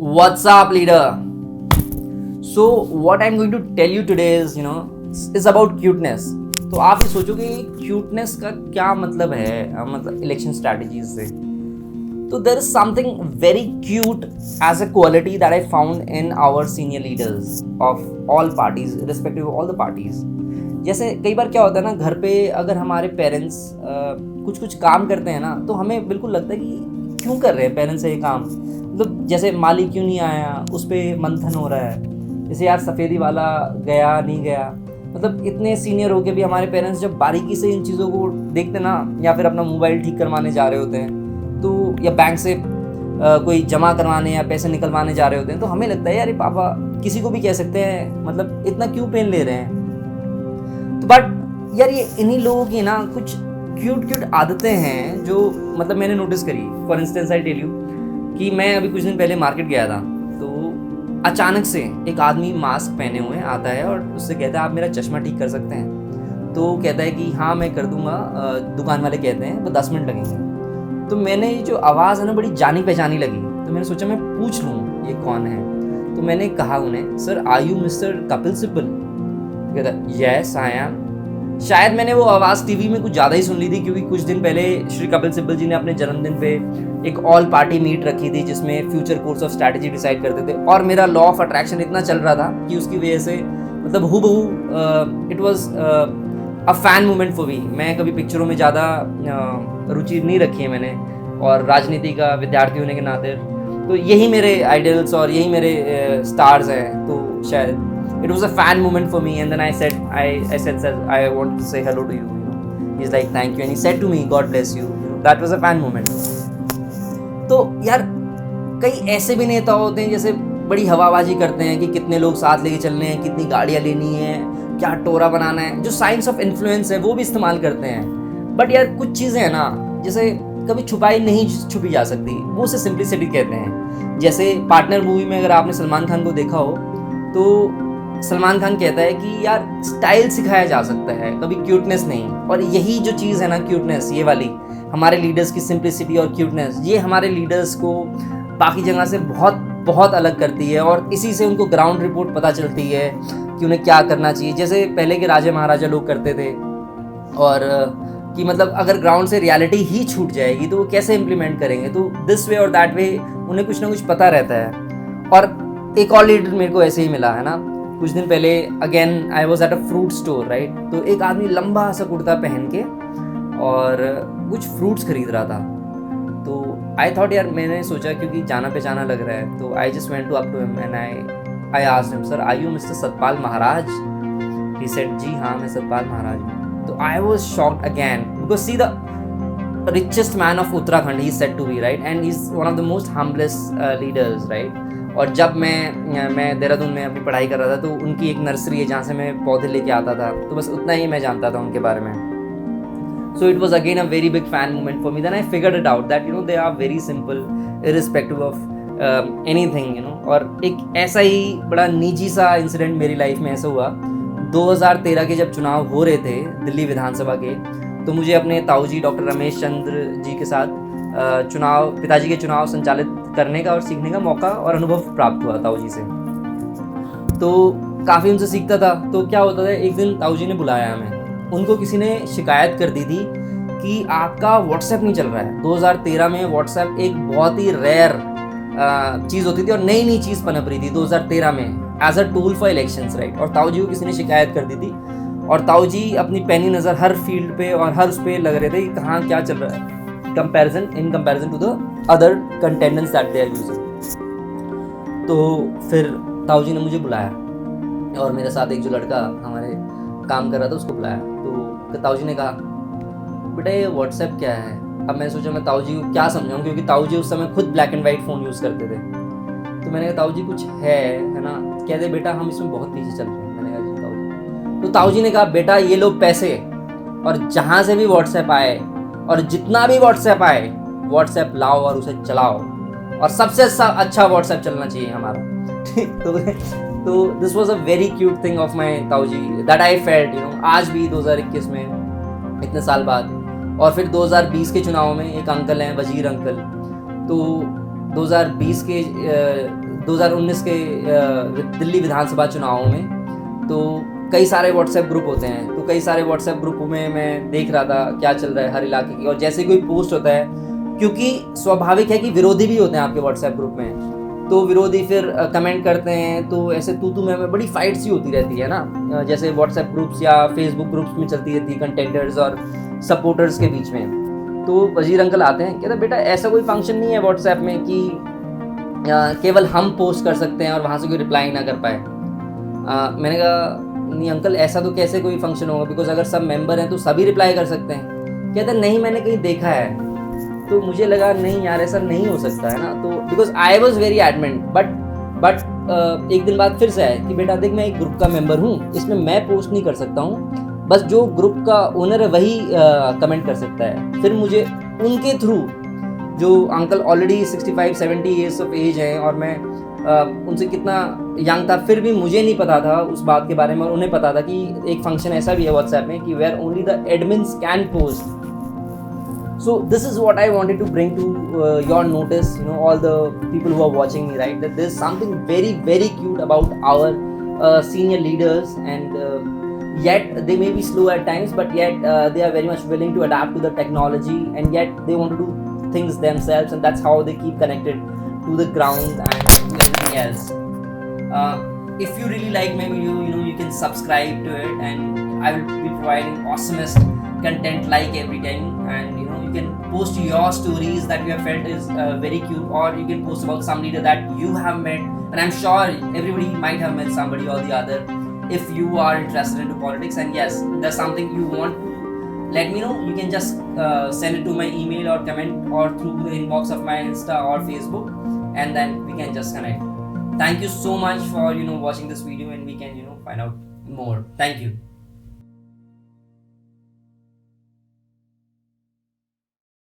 What's up, leader? So, what I'm going to tell you today is about cuteness. तो आप ये सोचोगे cuteness का क्या मतलब है, मतलब इलेक्शन स्ट्रैटेजीज से। तो there is something very cute as a quality that I found in our senior leaders of all parties, respective of all the parties. जैसे कई बार क्या होता है ना, घर पे अगर हमारे पेरेंट्स कुछ कुछ काम करते हैं ना, तो हमें बिल्कुल लगता है कि क्यों कर रहे हैं पेरेंट्स ये काम। मतलब जैसे माली क्यों नहीं आया, उस पर मंथन हो रहा है। जैसे यार सफ़ेदी वाला गया नहीं गया, मतलब इतने सीनियर होके भी हमारे पेरेंट्स जब बारीकी से इन चीज़ों को देखते ना, या फिर अपना मोबाइल ठीक करवाने जा रहे होते हैं तो, या बैंक से कोई जमा करवाने या पैसे निकलवाने जा रहे होते हैं, तो हमें लगता है यार ये पापा किसी को भी कह सकते हैं, मतलब इतना क्यों पेन ले रहे हैं। तो बट यार ये इन्हीं लोगों की ना कुछ क्यूट आदतें हैं जो मतलब मैंने नोटिस करी। For instance I tell you कि मैं अभी कुछ दिन पहले मार्केट गया था, तो अचानक से एक आदमी मास्क पहने हुए आता है और उससे कहता है आप मेरा चश्मा ठीक कर सकते हैं। तो कहता है कि हाँ मैं कर दूंगा, दुकान वाले कहते हैं तो 10 मिनट लगेंगे। तो मैंने जो आवाज़ है ना बड़ी जानी पहचानी लगी, तो मैंने सोचा मैं पूछ लूँ ये कौन है। तो मैंने कहा उन्हें, sir are you mister Kapil Sibbal? कहता यस आई एम। शायद मैंने वो आवाज़ टीवी में कुछ ज़्यादा ही सुन ली थी, क्योंकि कुछ दिन पहले श्री कपिल सिब्बल जी ने अपने जन्मदिन पे एक ऑल पार्टी मीट रखी थी जिसमें future course of strategy decide करते थे, और मेरा लॉ ऑफ अट्रैक्शन इतना चल रहा था कि उसकी वजह से मतलब हूबहू it was a fan moment for मी। मैं कभी पिक्चरों में ज़्यादा रुचि नहीं रखी है मैंने, और राजनीति का विद्यार्थी होने के नाते तो यही मेरे आइडल्स और यही मेरे स्टार्स हैं। तो शायद it was a fan moment for me, and then I said I want to say hello to you, he's like thank you, and he said to me God bless you, that was a fan moment। तो यार कई ऐसे भी नेता होते हैं जैसे बड़ी हवाबाजी करते हैं कि कितने लोग साथ लेके चलने हैं, कितनी गाड़ियाँ लेनी है, क्या टोरा बनाना है, जो साइंस ऑफ इन्फ्लुएंस है वो भी इस्तेमाल करते हैं। बट यार कुछ चीज़ें हैं ना जैसे कभी छुपाई नहीं छुपी जा सकती, वो उसे सिंप्लिसिटी कहते हैं। जैसे पार्टनर मूवी में अगर आपने सलमान खान को देखा हो, तो सलमान खान कहता है कि यार स्टाइल सिखाया जा सकता है, कभी क्यूटनेस नहीं। और यही जो चीज़ है ना क्यूटनेस, ये वाली हमारे लीडर्स की सिंप्लिसिटी और क्यूटनेस, ये हमारे लीडर्स को बाकी जगह से बहुत बहुत अलग करती है, और इसी से उनको ग्राउंड रिपोर्ट पता चलती है कि उन्हें क्या करना चाहिए। जैसे पहले के राजा महाराजा लोग करते थे, और कि मतलब अगर ग्राउंड से रियलिटी ही छूट जाएगी तो वो कैसे इम्प्लीमेंट करेंगे। तो दिस वे और दैट वे उन्हें कुछ ना कुछ पता रहता है। और एक और लीडर मेरे को ऐसे ही मिला है ना, कुछ दिन पहले again I was at a fruit store right. तो एक आदमी लंबा सा कुर्ता पहन के और कुछ फ्रूट्स खरीद रहा था। तो आई थॉट यार, मैंने सोचा क्योंकि जाना पहचाना लग रहा है, तो I just went to up to him and I asked him, sir are you mister Satpal Maharaj? He said जी हाँ मैं सतपाल महाराज हूँ। तो I was shocked again because see the richest man of Uttarakhand, he said to me, right, and he's one of the most humblest leaders, right। और जब मैं देहरादून में अपनी पढ़ाई कर रहा था, तो उनकी एक नर्सरी है जहाँ से मैं पौधे लेके आता था, तो बस उतना ही मैं जानता था उनके बारे में। So it was again a very big fan moment for me. Then I figured it out that they are very simple irrespective of anything. और एक ऐसा ही बड़ा निजी सा इंसिडेंट मेरी लाइफ में ऐसा हुआ। 2013 के जब चुनाव हो रहे थे दिल्ली विधानसभा के, तो मुझे अपने ताऊजी डॉक्टर रमेश चंद्र जी के साथ पिताजी के चुनाव संचालित करने का और सीखने का मौका और अनुभव प्राप्त हुआ ताऊजी से। तो काफ़ी उनसे सीखता था। तो क्या होता था, एक दिन ताऊजी ने बुलाया हमें, उनको किसी ने शिकायत कर दी थी कि आपका व्हाट्सएप नहीं चल रहा है। 2013 में व्हाट्सएप एक बहुत ही रेयर चीज़ होती थी और नई नई चीज़ पनप रही थी 2013 में as a tool for elections right. और ताऊजी को किसी ने शिकायत कर दी थी, और ताऊजी अपनी पैनी नज़र हर फील्ड पे और हर उस पे लग रहे थे कि कहाँ क्या चल रहा है, in comparison to the other contendents that they are using. तो फिर ताऊजी ने मुझे बुलाया और मेरे साथ एक जो लड़का हमारे काम कर रहा था उसको बुलाया। तो ताऊजी ने कहा बेटा ये व्हाट्सएप क्या है। अब मैंने सोचा मैं ताऊजी को क्या समझाऊँ, क्योंकि ताऊजी उस समय खुद black and white phone use करते थे। तो मैंने कहा ताऊजी कुछ है ना। कहते बेटा हम इसमें बहुत पीछे चल रहे हैं। मैंने कहा जी ताऊजी। तो ताऊजी ने कहा बेटा ये लो पैसे, और जहाँ से भी व्हाट्सएप आए और जितना भी व्हाट्सएप आए व्हाट्सएप लाओ और उसे चलाओ, और सबसे अच्छा व्हाट्सएप चलना चाहिए हमारा। तो this was a very cute thing of my ताऊजी दैट आई फेल्ट आज भी 2021 में इतने साल बाद। और फिर 2020 के चुनाव में एक अंकल हैं वजीर अंकल, तो 2020 के 2019 के दिल्ली विधानसभा चुनावों में तो कई सारे व्हाट्सएप ग्रुप होते हैं, तो कई सारे व्हाट्सएप ग्रुप में मैं देख रहा था क्या चल रहा है हर इलाके की, और जैसे कोई पोस्ट होता है, क्योंकि स्वाभाविक है कि विरोधी भी होते हैं आपके व्हाट्सएप ग्रुप में, तो विरोधी फिर कमेंट करते हैं, तो ऐसे तू में बड़ी फाइट सी होती रहती है ना, जैसे व्हाट्सएप ग्रुप्स या फेसबुक ग्रुप्स में चलती रहती है कंटेंटर्स और सपोर्टर्स के बीच में। तो वजीर अंकल आते हैं, कहते बेटा ऐसा कोई फंक्शन नहीं है व्हाट्सएप में कि केवल हम पोस्ट कर सकते हैं और वहाँ से कोई रिप्लाई ना कर पाए। मैंने कहा नहीं अंकल, ऐसा तो कैसे कोई फंक्शन होगा, बिकॉज अगर सब मेंबर हैं तो सभी रिप्लाई कर सकते हैं। कहते नहीं मैंने कहीं देखा है। तो मुझे लगा नहीं यार ऐसा नहीं हो सकता है ना, तो because I was very adamant, but एक दिन बाद फिर से आए कि बेटा देख मैं एक ग्रुप का मेंबर हूँ, इसमें मैं पोस्ट नहीं कर सकता हूँ, बस जो ग्रुप का ओनर है वही कमेंट कर सकता है। फिर मुझे उनके थ्रू, जो uncle already 65-70 years of age हैं और मैं उनसे कितना यंग था, फिर भी मुझे नहीं पता था उस बात के बारे में, और उन्हें पता था कि एक फंक्शन ऐसा भी है व्हाट्सएप में कि where only the admins can post. So this is what I wanted to bring to your notice, all the people who are watching me, right? That there's something very, very cute about our senior leaders, and yet they may be slow at times, but yet they are very much willing to adapt to the technology, and yet they want to do things themselves, and that's how they keep connected to the ground and to everything else. If you really like my video, you can subscribe to it, and I will be providing awesomest content like every time, and you can post your stories that you have felt is very cute, or you can post about some leader that you have met, and I'm sure everybody might have met somebody or the other if you are interested into politics, and yes, there's something you want to let me know, you can just send it to my email or comment or through the inbox of my Insta or Facebook, and then we can just connect. Thank you so much for watching this video, and we can find out more. Thank you.